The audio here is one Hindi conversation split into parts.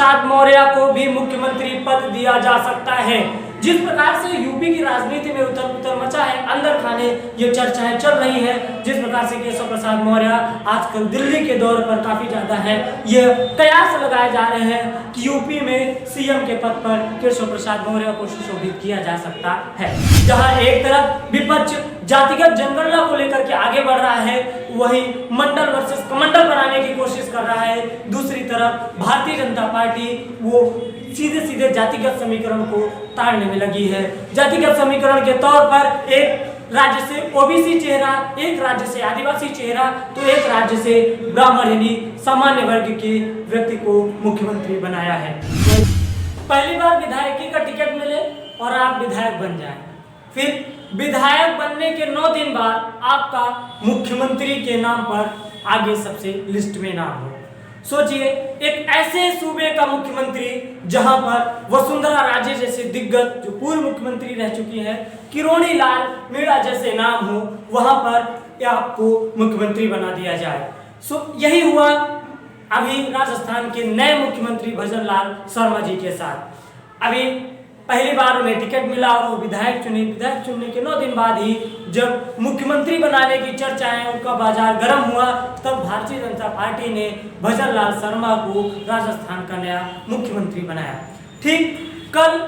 प्रसाद मौर्य को भी मुख्यमंत्री पद दिया जा सकता है। जिस प्रकार से यूपी की राजनीति में उथल पुथल मचा है, अंदर खाने ये चर्चाएं चल रही है, जिस प्रकार से केशव प्रसाद मौर्य आजकल दिल्ली के दौरे पर काफी ज्यादा है, ये कयास लगाए जा रहे हैं कि यूपी में सीएम के पद पर केशव प्रसाद मौर्य को सुशोभित किया जा सकता है। जहां एक तरफ विपक्ष जातिगत जनगणना को लेकर के आगे बढ़ रहा है, वही मंडल वर्सेस कमंडल बनाने की कोशिश कर रहा है। दूसरी तरफ भारतीय जनता पार्टी वो सीधे सीधे जातिगत समीकरण को ताड़ने में लगी है। जातिगत समीकरण के तौर पर एक राज्य से ओबीसी चेहरा, एक राज्य से आदिवासी चेहरा, तो एक राज्य से ब्राह्मण यानी सामान्य वर्ग के व्यक्ति को मुख्यमंत्री बनाया है। पहली बार विधायकी का टिकट मिले और आप विधायक बन जाएं, फिर विधायक बनने के 9 दिन बाद आपका मुख्यमंत्री के नाम पर आगे सबसे लिस्ट में नाम हो। सोचिए, एक ऐसे सूबे का मुख्यमंत्री जहां पर वसुंधरा राजे जैसे दिग्गज जो पूर्व मुख्यमंत्री रह चुकी है, किरोड़ी लाल मीणा जैसे नाम हो, वहां पर आपको मुख्यमंत्री बना दिया जाए। यही हुआ अभी राजस्थान के नए मुख्यमंत्री भजन लाल शर्मा जी के साथ। अभी पहली बार उन्हें टिकट मिला और वो विधायक चुने। विधायक चुनने के 9 दिन बाद ही जब मुख्यमंत्री बनाने की चर्चाएं, उनका बाजार गर्म हुआ, तब भारतीय जनता पार्टी ने भजन लाल शर्मा को राजस्थान का नया मुख्यमंत्री बनाया। ठीक कल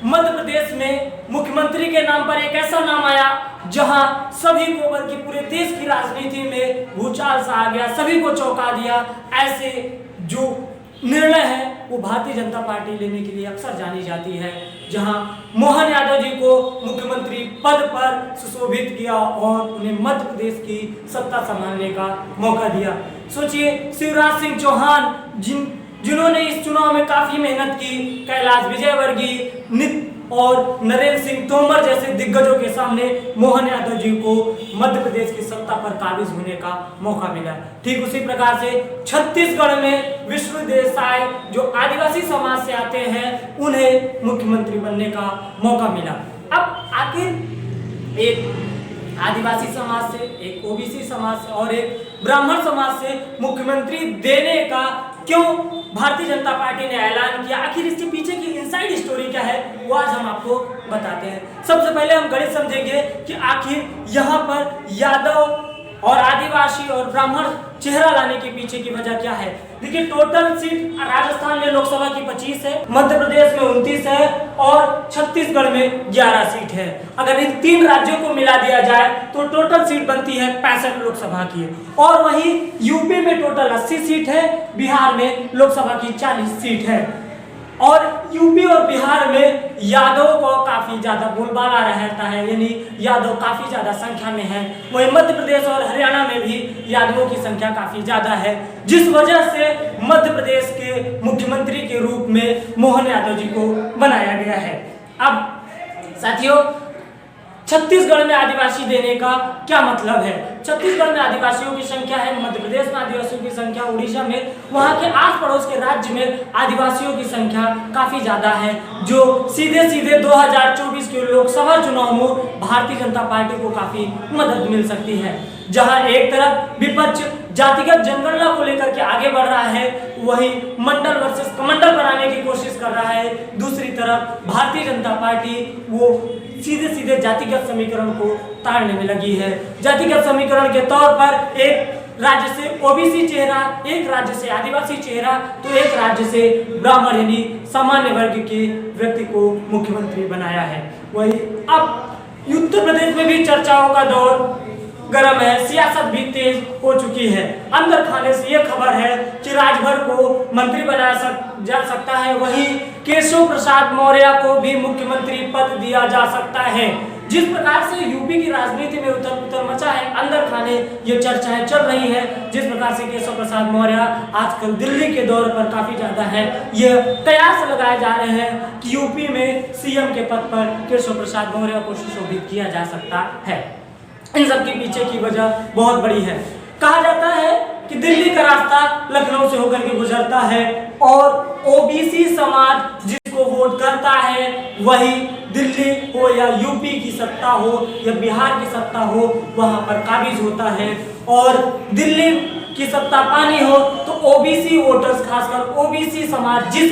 मध्य प्रदेश में मुख्यमंत्री के नाम पर एक ऐसा नाम आया जहां सभी को, बल्कि पूरे देश की राजनीति में भूचाल सा आ गया, सभी को चौंका दिया। ऐसे जो निर्णय है वो भारतीय जनता पार्टी लेने के लिए अक्सर जानी जाती है, जहां मोहन यादव जी को मुख्यमंत्री पद पर सुशोभित किया और उन्हें मध्य प्रदेश की सत्ता संभालने का मौका दिया। सोचिए, शिवराज सिंह चौहान जिन्होंने इस चुनाव में काफी मेहनत की, कैलाश विजयवर्गीय और नरेंद्र सिंह तोमर जैसे दिग्गजों के सामने मोहन यादव जी को मध्य प्रदेश की सत्ता पर काबिज होने का मौका मिला। ठीक उसी प्रकार से छत्तीसगढ़ में विष्णु देसाई जो आदिवासी समाज से आते हैं, उन्हें मुख्यमंत्री बनने का मौका मिला। अब आखिर एक आदिवासी समाज से, एक ओबीसी समाज से और एक ब्राह्मण समाज से मुख्यमंत्री देने का क्यों भारतीय जनता पार्टी ने ऐलान किया, आखिर इसके पीछे की इनसाइड स्टोरी क्या है, वो आज हम आपको बताते हैं। सबसे पहले हम गणित समझेंगे कि आखिर यहाँ पर यादव और आदिवासी और ब्राह्मण चेहरा लाने के पीछे की वजह क्या है। देखिए, टोटल सीट राजस्थान में लोकसभा की 25 है, मध्य प्रदेश में 29 है और छत्तीसगढ़ में 11 सीट है। अगर इन 3 राज्यों को मिला दिया जाए तो टोटल सीट बनती है 65 लोकसभा की। और वहीं यूपी में टोटल 80 सीट है, बिहार में लोकसभा की 40 सीट है। और यूपी और बिहार में यादव को काफी ज्यादा बोलबाला रहता है, यानी यादव काफी ज्यादा संख्या में है। वहीं मध्य प्रदेश और हरियाणा में भी यादवों की संख्या काफी ज्यादा है, जिस वजह से मध्य प्रदेश के मुख्यमंत्री के रूप में मोहन यादव जी को बनाया गया है। अब साथियों, छत्तीसगढ़ में आदिवासी देने का क्या मतलब है। छत्तीसगढ़ में आदिवासियों की संख्या है, मध्य प्रदेश में आदिवासियों की संख्या, उड़ीसा में, वहां के आस पड़ोस के राज्य में आदिवासियों की संख्या काफी ज्यादा है, जो सीधे सीधे 2024 के लोकसभा चुनाव में भारतीय जनता पार्टी को काफी मदद मिल सकती है। जहां एक तरफ विपक्ष जातिगत जनगणना को लेकर के आगे बढ़ रहा है, वही मंडल वर्सेस कमंडल बनाने की कोशिश कर रहा है। दूसरी तरफ भारतीय जनता पार्टी वो सीधे सीधे जातिगत समीकरण को ताड़ने में लगी है। जातिगत समीकरण के तौर पर एक राज्य से ओबीसी चेहरा, एक राज्य से आदिवासी चेहरा, तो एक राज्य से ब्राह्मण यानी सामान्य वर्ग के व्यक्ति को मुख्यमंत्री बनाया है। वही अब उत्तर प्रदेश में भी चर्चाओं का दौर गर्म है, सियासत भी तेज हो चुकी है। अंदर खाने से यह खबर है कि राजभर को मंत्री बनाया जा सकता है, वहीं केशव प्रसाद मौर्य को भी मुख्यमंत्री पद दिया जा सकता है। जिस प्रकार से यूपी की राजनीति में उथल पुथल मचा है, अंदर खाने ये चर्चाएं चल रही है, जिस प्रकार से केशव प्रसाद मौर्य आजकल दिल्ली के दौरे पर काफी ज्यादा है, ये कयास लगाए जा रहे हैं कि यूपी में सीएम के पद पर केशव प्रसाद मौर्य को सुशोभित किया जा सकता है। इन सब के पीछे की वजह बहुत बड़ी है। कहा जाता है कि दिल्ली का रास्ता लखनऊ से होकर के गुजरता है और ओबीसी समाज जिसको वोट करता है, वही दिल्ली हो या यूपी की सत्ता हो या बिहार की सत्ता हो, वहां पर काबिज होता है। और दिल्ली की सत्ता पानी हो तो ओबीसी वोटर्स, खासकर ओबीसी समाज जिस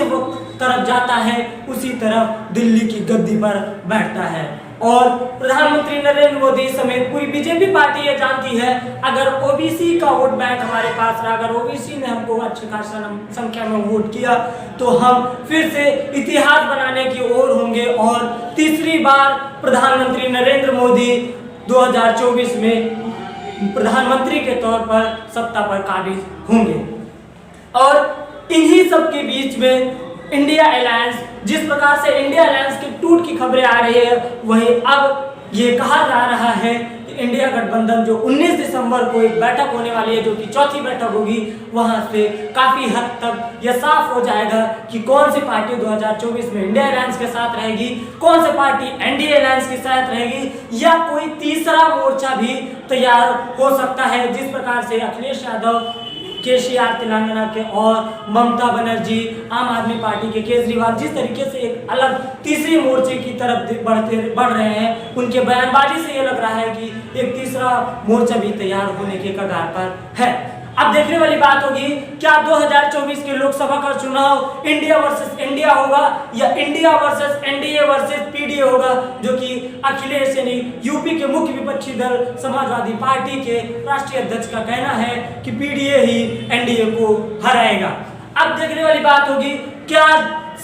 तरफ जाता है उसी तरफ दिल्ली की गद्दी पर बैठता है। और प्रधानमंत्री नरेंद्र मोदी समेत पूरी बीजेपी पार्टी ये जानती है, अगर ओबीसी का वोट बैंक हमारे पास रहा, अगर ओबीसी ने हमको अच्छी खासी संख्या में वोट किया तो हम फिर से इतिहास बनाने की ओर होंगे और तीसरी बार प्रधानमंत्री नरेंद्र मोदी 2024 में प्रधानमंत्री के तौर पर सत्ता पर काबिज होंगे। और इन्हीं सब के बीच में इंडिया अलायंस, जिस प्रकार से इंडिया अलायंस के टूट की खबरें आ रही है, वहीं अब ये कहा जा रहा है कि इंडिया गठबंधन जो 19 दिसंबर को एक बैठक होने वाली है, जो कि चौथी बैठक होगी, वहां से काफी हद तक यह साफ हो जाएगा कि कौन सी पार्टी 2024 में इंडिया अलायंस के साथ रहेगी, कौन सी पार्टी एनडीए अलायंस के साथ रहेगी, या कोई तीसरा मोर्चा भी तैयार हो सकता है। जिस प्रकार से अखिलेश यादव केसीआर तेलंगाना के और ममता बनर्जी आम आदमी पार्टी के केजरीवाल जिस तरीके से एक अलग तीसरे मोर्चे की तरफ बढ़ रहे हैं, उनके बयानबाजी से ये लग रहा है कि एक तीसरा मोर्चा भी तैयार होने के कगार पर है। अब देखने वाली बात होगी, क्या 2024 के लोकसभा का चुनाव इंडिया वर्सेस इंडिया होगा या India versus NDA versus PDA होगा, जो कि अखिलेश यानी यूपी के मुख्य विपक्षी दल समाजवादी पार्टी के राष्ट्रीय अध्यक्ष का कहना है कि पीडीए ही एनडीए को हराएगा। अब देखने वाली बात होगी, क्या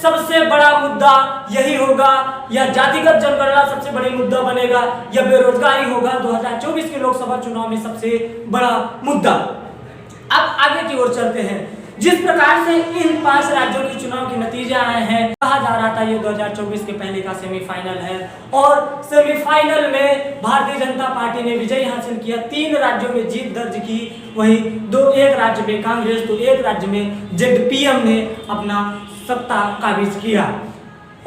सबसे बड़ा मुद्दा यही होगा या जातिगत जनगणना सबसे बड़ी मुद्दा बनेगा या बेरोजगारी होगा 2024 के लोकसभा चुनाव में सबसे बड़ा मुद्दा। अब आगे की ओर चलते हैं। जिस प्रकार से इन 5 राज्यों के चुनाव के नतीजे आए हैं, कहा जा रहा था ये 2024 के पहले का सेमीफाइनल है और सेमीफाइनल में भारतीय जनता पार्टी ने विजय हासिल किया, 3 राज्यों में जीत दर्ज की, वहीं एक राज्य में कांग्रेस तो एक राज्य में जेडपीएम ने अपना सत्ता काबिज किया।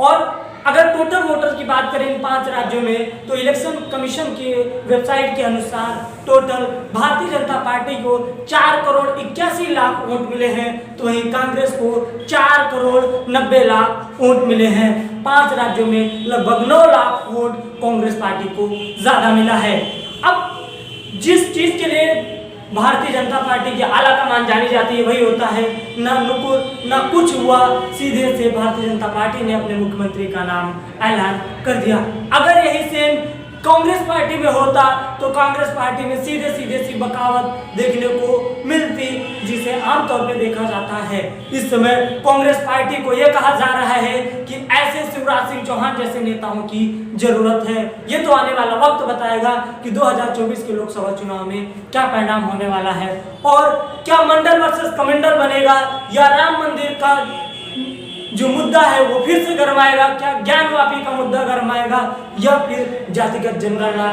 और अगर टोटल वोटर की बात करें इन 5 राज्यों में तो इलेक्शन कमीशन की वेबसाइट के अनुसार टोटल भारतीय जनता पार्टी को 4 करोड़ 81 लाख वोट मिले हैं, तो वहीं कांग्रेस को 4 करोड़ 90 लाख वोट मिले हैं। 5 राज्यों में लगभग 9 लाख वोट कांग्रेस पार्टी को ज्यादा मिला है। अब जिस चीज के लिए भारतीय जनता पार्टी की आला कमान जानी जाती है वही होता है, ना नुकुर ना कुछ हुआ, सीधे से भारतीय जनता पार्टी ने अपने मुख्यमंत्री का नाम ऐलान कर दिया। अगर यही सेम कांग्रेस पार्टी में होता तो कांग्रेस पार्टी में सीधे सीधे सी बगावत देखने को मिलती, जिसे आमतौर पे देखा जाता है। इस समय कांग्रेस पार्टी को यह कहा जा रहा है कि ऐसे शिवराज सिंह चौहान जैसे नेताओं की जरूरत है। ये तो आने वाला वक्त बताएगा कि 2024 के लोकसभा चुनाव में क्या परिणाम होने वाला है और क्या मंडल वर्सेस कमंडल बनेगा या राम मंदिर का जो मुद्दा है वो फिर से गरमाएगा, क्या ज्ञानवापी का मुद्दा गरमाएगा या फिर जातिगत जनगणना,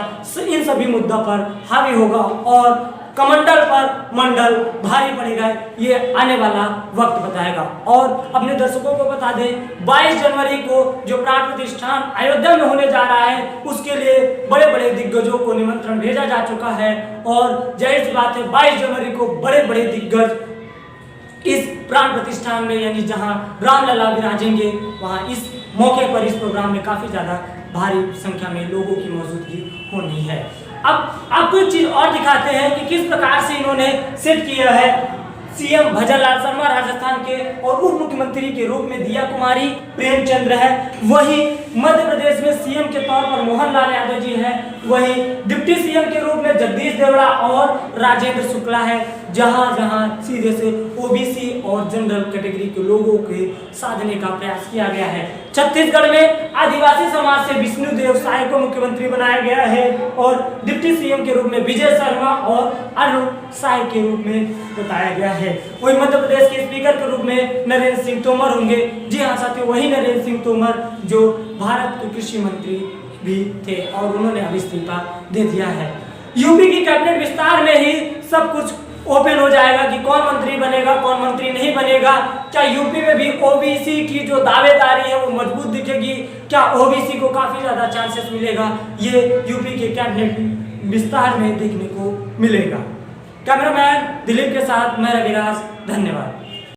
इन सभी मुद्दा पर हावी होगा और कमंडल पर मंडल भारी पड़ेगा। ये आने वाला वक्त बताएगा। और अपने दर्शकों को बता दें, 22 जनवरी को जो प्राण प्रतिष्ठान अयोध्या में होने जा रहा है उसके लिए बड़े बड़े दिग्गजों को निमंत्रण भेजा जा चुका है और जाहिर सी बात है 22 जनवरी को बड़े बड़े दिग्गज इस प्राण प्रतिष्ठान में यानी जहां रामलला विराजेंगे, वहां इस मौके पर इस प्रोग्राम में काफी ज्यादा भारी संख्या में लोगों की मौजूदगी होनी है। अब आपको एक चीज और दिखाते हैं कि किस प्रकार से इन्होंने सेट किया है। सीएम भजनलाल शर्मा राजस्थान के और उप मुख्यमंत्री के रूप में दिया कुमारी प्रेमचंद्र है, वहीं मध्य प्रदेश में सीएम के तौर पर मोहन लाल यादव जी हैं, वहीं डिप्टी सीएम के रूप में जगदीश देवड़ा और राजेंद्र शुक्ला है। जहां जहां सीधे से ओबीसी और जनरल कैटेगरी के लोगों के साधने का प्रयास किया गया है। छत्तीसगढ़ में आदिवासी समाज से विष्णुदेव साय को मुख्यमंत्री बनाया गया है और डिप्टी सीएम के रूप में विजय शर्मा और अरुण साय के रूप में बताया गया है। वही मध्य प्रदेश के स्पीकर के रूप में नरेंद्र सिंह तोमर होंगे। जी हाँ साथियों, वही नरेंद्र सिंह तोमर जो भारत के कृषि मंत्री भी थे और उन्होंने अब इस्तीफा दे दिया है। यूपी की कैबिनेट विस्तार में ही सब कुछ ओपन हो जाएगा कि कौन मंत्री बनेगा कौन मंत्री नहीं बनेगा। क्या यूपी में भी ओबीसी की जो दावेदारी है वो मजबूत दिखेगी, क्या ओबीसी को काफी ज्यादा चांसेस मिलेगा, ये यूपी के कैबिनेट विस्तार में देखने को मिलेगा। कैमरामैन दिलीप के साथ मैं रविराज, धन्यवाद।